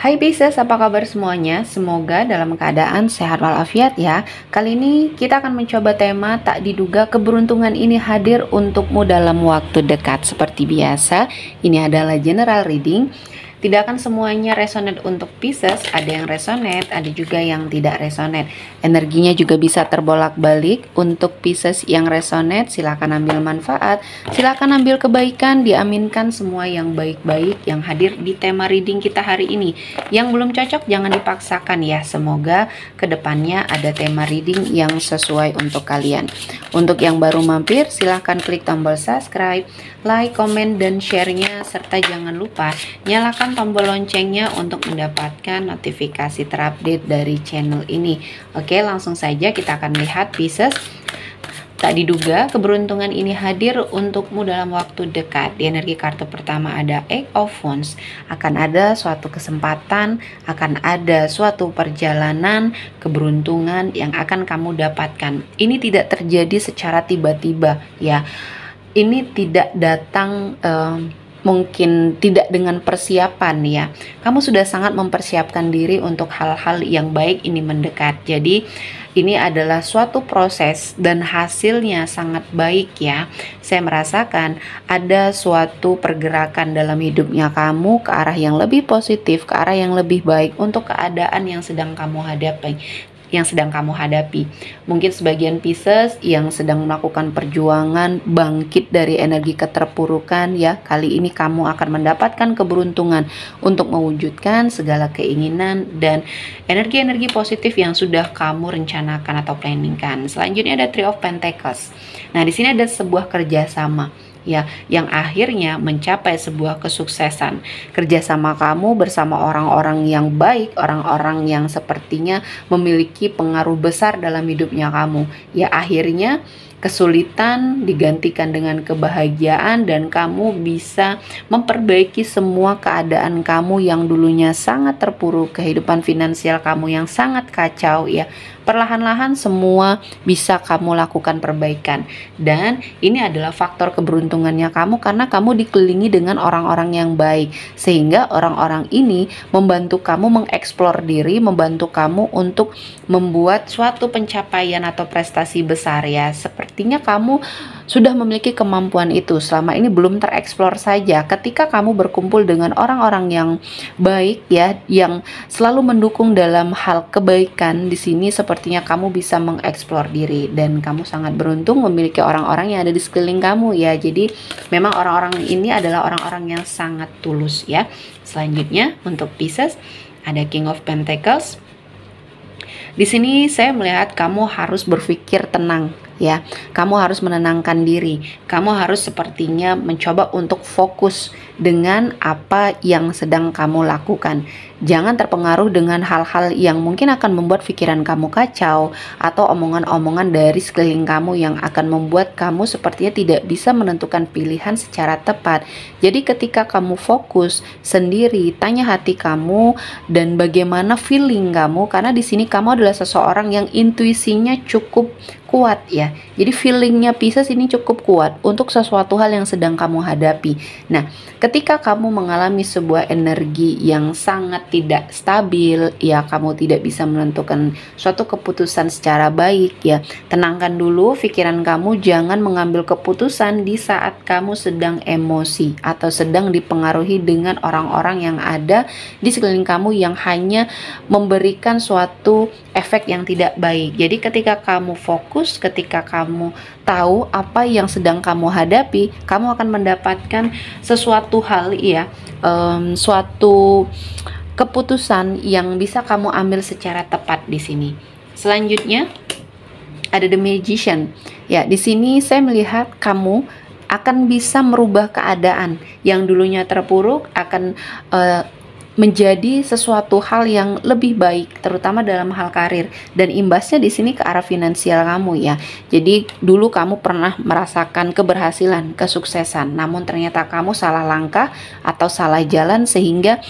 Hai Pisces, apa kabar semuanya? Semoga dalam keadaan sehat walafiat ya. Kali ini kita akan mencoba tema tak diduga keberuntungan ini hadir untukmu dalam waktu dekat. Seperti biasa, ini adalah general reading. Tidak akan semuanya resonate untuk Pisces, ada yang resonate, ada juga yang tidak resonate. Energinya juga bisa terbolak-balik. Untuk Pisces yang resonate, silakan ambil manfaat, silakan ambil kebaikan, diaminkan semua yang baik-baik yang hadir di tema reading kita hari ini. Yang belum cocok jangan dipaksakan ya, semoga kedepannya ada tema reading yang sesuai untuk kalian. Untuk yang baru mampir, silahkan klik tombol subscribe, like, komen, dan share-nya, serta jangan lupa nyalakan tombol loncengnya untuk mendapatkan notifikasi terupdate dari channel ini. Oke, langsung saja kita akan lihat Pisces. Tak diduga keberuntungan ini hadir untukmu dalam waktu dekat. Di energi kartu pertama ada Eight of Wands. Akan ada suatu kesempatan, akan ada suatu perjalanan keberuntungan yang akan kamu dapatkan. Ini tidak terjadi secara tiba-tiba ya. Ini tidak datang mungkin tidak dengan persiapan ya. Kamu sudah sangat mempersiapkan diri untuk hal-hal yang baik ini mendekat. Jadi ini adalah suatu proses dan hasilnya sangat baik ya. Saya merasakan ada suatu pergerakan dalam hidupnya kamu ke arah yang lebih positif, ke arah yang lebih baik untuk keadaan yang sedang kamu hadapi. Mungkin sebagian Pisces yang sedang melakukan perjuangan bangkit dari energi keterpurukan ya, kali ini kamu akan mendapatkan keberuntungan untuk mewujudkan segala keinginan dan energi-energi positif yang sudah kamu rencanakan atau planningkan. Selanjutnya ada Three of Pentacles. Nah, di sini ada sebuah kerjasama ya, yang akhirnya mencapai sebuah kesuksesan. Kerjasama kamu bersama orang-orang yang baik, orang-orang yang sepertinya memiliki pengaruh besar dalam hidupnya kamu. Ya, akhirnya kesulitan digantikan dengan kebahagiaan dan kamu bisa memperbaiki semua keadaan kamu yang dulunya sangat terpuruk, kehidupan finansial kamu yang sangat kacau ya. Perlahan-lahan semua bisa kamu lakukan perbaikan. Dan ini adalah faktor keberuntungannya kamu karena kamu dikelilingi dengan orang-orang yang baik. Sehingga orang-orang ini membantu kamu mengeksplor diri, membantu kamu untuk membuat suatu pencapaian atau prestasi besar ya. Sepertinya kamu sudah memiliki kemampuan itu, selama ini belum tereksplor saja. Ketika kamu berkumpul dengan orang-orang yang baik ya, yang selalu mendukung dalam hal kebaikan, di sini sepertinya kamu bisa mengeksplor diri dan kamu sangat beruntung memiliki orang-orang yang ada di sekeliling kamu ya. Jadi memang orang-orang ini adalah orang-orang yang sangat tulus ya. Selanjutnya untuk Pisces ada King of Pentacles. Di sini saya melihat kamu harus berpikir tenang ya. Kamu harus menenangkan diri. Kamu harus sepertinya mencoba untuk fokus dengan apa yang sedang kamu lakukan. Jangan terpengaruh dengan hal-hal yang mungkin akan membuat pikiran kamu kacau atau omongan-omongan dari sekeliling kamu yang akan membuat kamu sepertinya tidak bisa menentukan pilihan secara tepat. Jadi ketika kamu fokus sendiri, tanya hati kamu dan bagaimana feeling kamu, karena di sini kamu adalah seseorang yang intuisinya cukup kuat ya. Jadi feelingnya Pisces ini cukup kuat untuk sesuatu hal yang sedang kamu hadapi. Nah, ketika kamu mengalami sebuah energi yang sangat tidak stabil ya, kamu tidak bisa menentukan suatu keputusan secara baik ya, tenangkan dulu pikiran kamu. Jangan mengambil keputusan di saat kamu sedang emosi atau sedang dipengaruhi dengan orang-orang yang ada di sekeliling kamu yang hanya memberikan suatu efek yang tidak baik. Jadi ketika kamu fokus, ketika kamu tahu apa yang sedang kamu hadapi, kamu akan mendapatkan sesuatu hal ya, suatu keputusan yang bisa kamu ambil secara tepat di sini. Selanjutnya ada The Magician. Ya, di sini saya melihat kamu akan bisa merubah keadaan yang dulunya terpuruk, akan menjadi sesuatu hal yang lebih baik, terutama dalam hal karir, dan imbasnya di sini ke arah finansial kamu ya. Jadi dulu kamu pernah merasakan keberhasilan, kesuksesan, namun ternyata kamu salah langkah atau salah jalan sehingga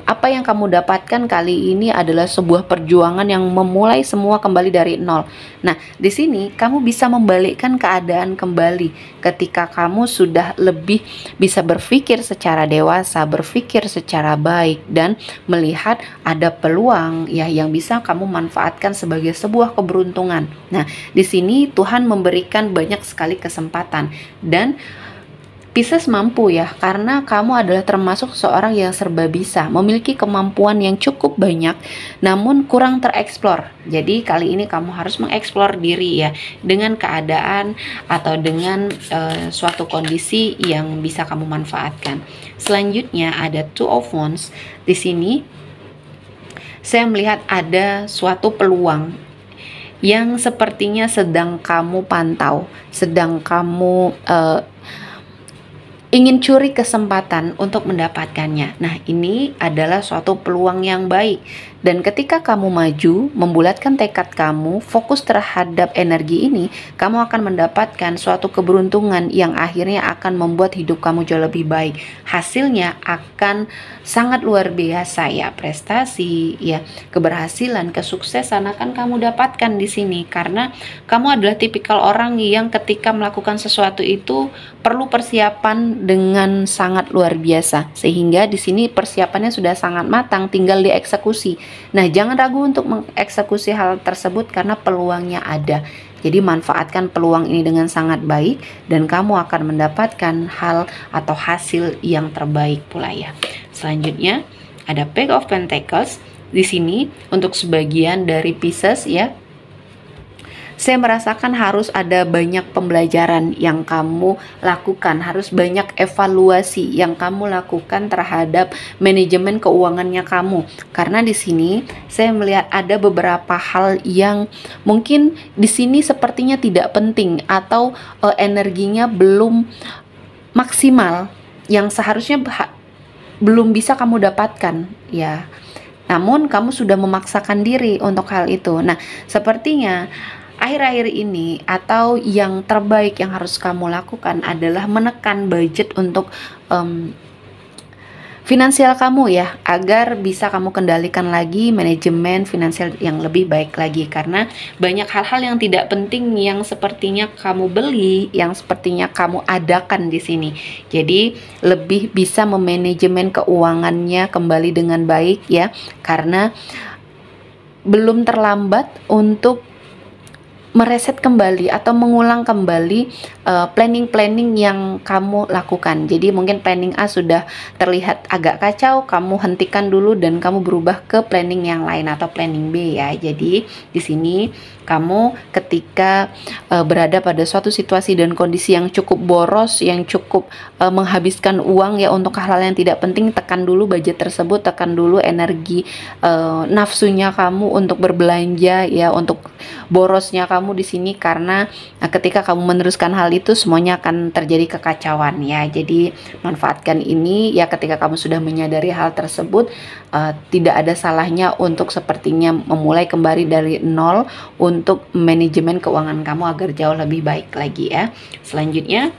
apa yang kamu dapatkan kali ini adalah sebuah perjuangan yang memulai semua kembali dari nol. Nah, di sini kamu bisa membalikkan keadaan kembali ketika kamu sudah lebih bisa berpikir secara dewasa, berpikir secara baik, baik dan melihat ada peluang ya yang bisa kamu manfaatkan sebagai sebuah keberuntungan. Nah, di sini Tuhan memberikan banyak sekali kesempatan dan Pisces mampu ya, karena kamu adalah termasuk seorang yang serba bisa, memiliki kemampuan yang cukup banyak, namun kurang tereksplor. Jadi kali ini kamu harus mengeksplor diri ya, dengan keadaan atau dengan suatu kondisi yang bisa kamu manfaatkan. Selanjutnya ada Two of Wands. Di sini saya melihat ada suatu peluang yang sepertinya sedang kamu pantau, sedang kamu ingin curi kesempatan untuk mendapatkannya. Nah, ini adalah suatu peluang yang baik. Dan ketika kamu maju, membulatkan tekad kamu, fokus terhadap energi ini, kamu akan mendapatkan suatu keberuntungan yang akhirnya akan membuat hidup kamu jauh lebih baik. Hasilnya akan sangat luar biasa ya, prestasi, ya, keberhasilan, kesuksesan akan kamu dapatkan di sini karena kamu adalah tipikal orang yang ketika melakukan sesuatu itu perlu persiapan dengan sangat luar biasa. Sehingga di sini persiapannya sudah sangat matang, tinggal dieksekusi. Nah, jangan ragu untuk mengeksekusi hal tersebut karena peluangnya ada. Jadi manfaatkan peluang ini dengan sangat baik dan kamu akan mendapatkan hal atau hasil yang terbaik pula ya. Selanjutnya ada Page of Pentacles. Di sini untuk sebagian dari Pisces ya, saya merasakan harus ada banyak pembelajaran yang kamu lakukan, harus banyak evaluasi yang kamu lakukan terhadap manajemen keuangannya kamu. Karena di sini saya melihat ada beberapa hal yang mungkin di sini sepertinya tidak penting atau energinya belum maksimal yang seharusnya belum bisa kamu dapatkan ya. Namun kamu sudah memaksakan diri untuk hal itu. Nah, sepertinya akhir-akhir ini atau yang terbaik yang harus kamu lakukan adalah menekan budget untuk finansial kamu ya, agar bisa kamu kendalikan lagi manajemen finansial yang lebih baik lagi. Karena banyak hal-hal yang tidak penting yang sepertinya kamu beli, yang sepertinya kamu adakan di sini. Jadi lebih bisa memanajemen keuangannya kembali dengan baik ya, karena belum terlambat untuk mereset kembali atau mengulang kembali planning-planning yang kamu lakukan. Jadi mungkin planning A sudah terlihat agak kacau, kamu hentikan dulu dan kamu berubah ke planning yang lain atau planning B ya. Jadi di sini kamu ketika berada pada suatu situasi dan kondisi yang cukup boros, yang cukup menghabiskan uang ya untuk hal-hal yang tidak penting, tekan dulu budget tersebut, tekan dulu energi nafsunya kamu untuk berbelanja ya, untuk borosnya kamu di sini, karena ketika kamu meneruskan hal itu semuanya akan terjadi kekacauan ya. Jadi manfaatkan ini ya, ketika kamu sudah menyadari hal tersebut, tidak ada salahnya untuk sepertinya memulai kembali dari nol untuk manajemen keuangan kamu agar jauh lebih baik lagi ya. Selanjutnya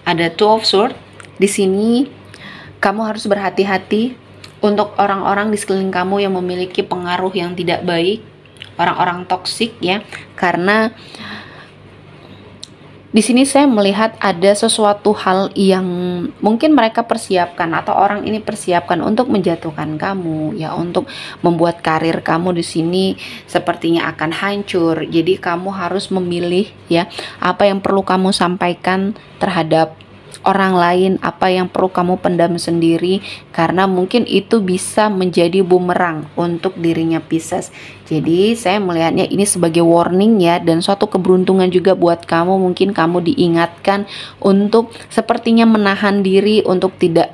ada Two of Swords. Di sini kamu harus berhati-hati untuk orang-orang di sekeliling kamu yang memiliki pengaruh yang tidak baik, orang-orang toksik ya, karena di sini saya melihat ada sesuatu hal yang mungkin mereka persiapkan atau orang ini persiapkan untuk menjatuhkan kamu ya, untuk membuat karir kamu di sini sepertinya akan hancur. Jadi kamu harus memilih ya, apa yang perlu kamu sampaikan terhadap orang lain, apa yang perlu kamu pendam sendiri, karena mungkin itu bisa menjadi bumerang untuk dirinya Pisces. Jadi saya melihatnya ini sebagai warning ya, dan suatu keberuntungan juga buat kamu. Mungkin kamu diingatkan untuk sepertinya menahan diri untuk tidak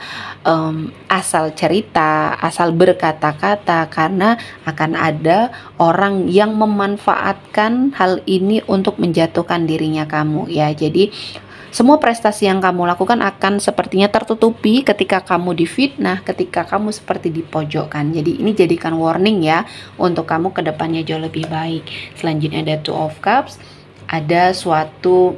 asal cerita, asal berkata-kata, karena akan ada orang yang memanfaatkan hal ini untuk menjatuhkan dirinya kamu ya. Jadi semua prestasi yang kamu lakukan akan sepertinya tertutupi ketika kamu difitnah, ketika kamu seperti dipojokkan. Jadi ini jadikan warning ya, untuk kamu ke depannya jauh lebih baik. Selanjutnya ada Two of Cups. Ada suatu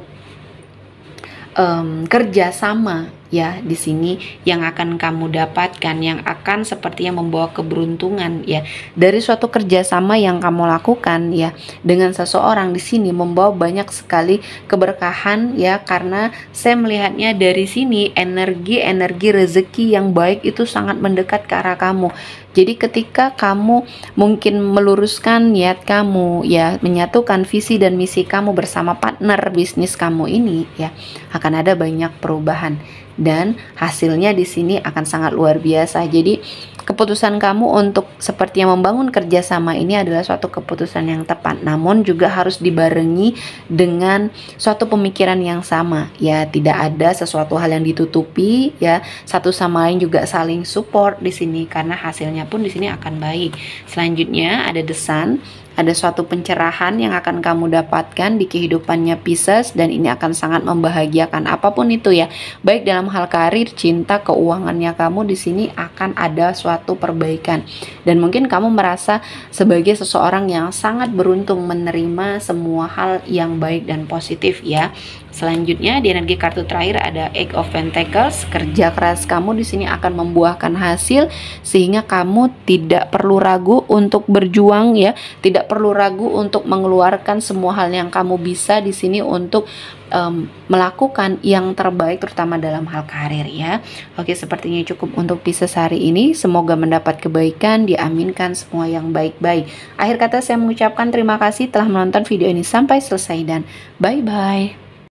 kerjasama ya di sini yang akan kamu dapatkan, yang akan sepertinya membawa keberuntungan ya. Dari suatu kerjasama yang kamu lakukan ya dengan seseorang di sini membawa banyak sekali keberkahan ya, karena saya melihatnya dari sini energi rezeki yang baik itu sangat mendekat ke arah kamu. Jadi ketika kamu mungkin meluruskan niat kamu ya, menyatukan visi dan misi kamu bersama partner bisnis kamu ini ya, akan ada banyak perubahan dan hasilnya di sini akan sangat luar biasa. Jadi keputusan kamu untuk sepertinya membangun kerjasama ini adalah suatu keputusan yang tepat, namun juga harus dibarengi dengan suatu pemikiran yang sama ya, tidak ada sesuatu hal yang ditutupi ya, satu sama lain juga saling support di sini karena hasilnya pun di sini akan baik. Selanjutnya ada The Sun. Ada suatu pencerahan yang akan kamu dapatkan di kehidupannya Pisces, dan ini akan sangat membahagiakan apapun itu ya. Baik dalam hal karir, cinta, keuangannya kamu di sini akan ada suatu perbaikan. Dan mungkin kamu merasa sebagai seseorang yang sangat beruntung menerima semua hal yang baik dan positif ya. Selanjutnya di energi kartu terakhir ada Eight of Pentacles. Kerja keras kamu di sini akan membuahkan hasil sehingga kamu tidak perlu ragu untuk berjuang ya, tidak perlu ragu untuk mengeluarkan semua hal yang kamu bisa di sini untuk melakukan yang terbaik terutama dalam hal karir ya. Oke, sepertinya cukup untuk Pisces hari ini. Semoga mendapat kebaikan, diaminkan semua yang baik-baik. Akhir kata saya mengucapkan terima kasih telah menonton video ini sampai selesai dan bye-bye.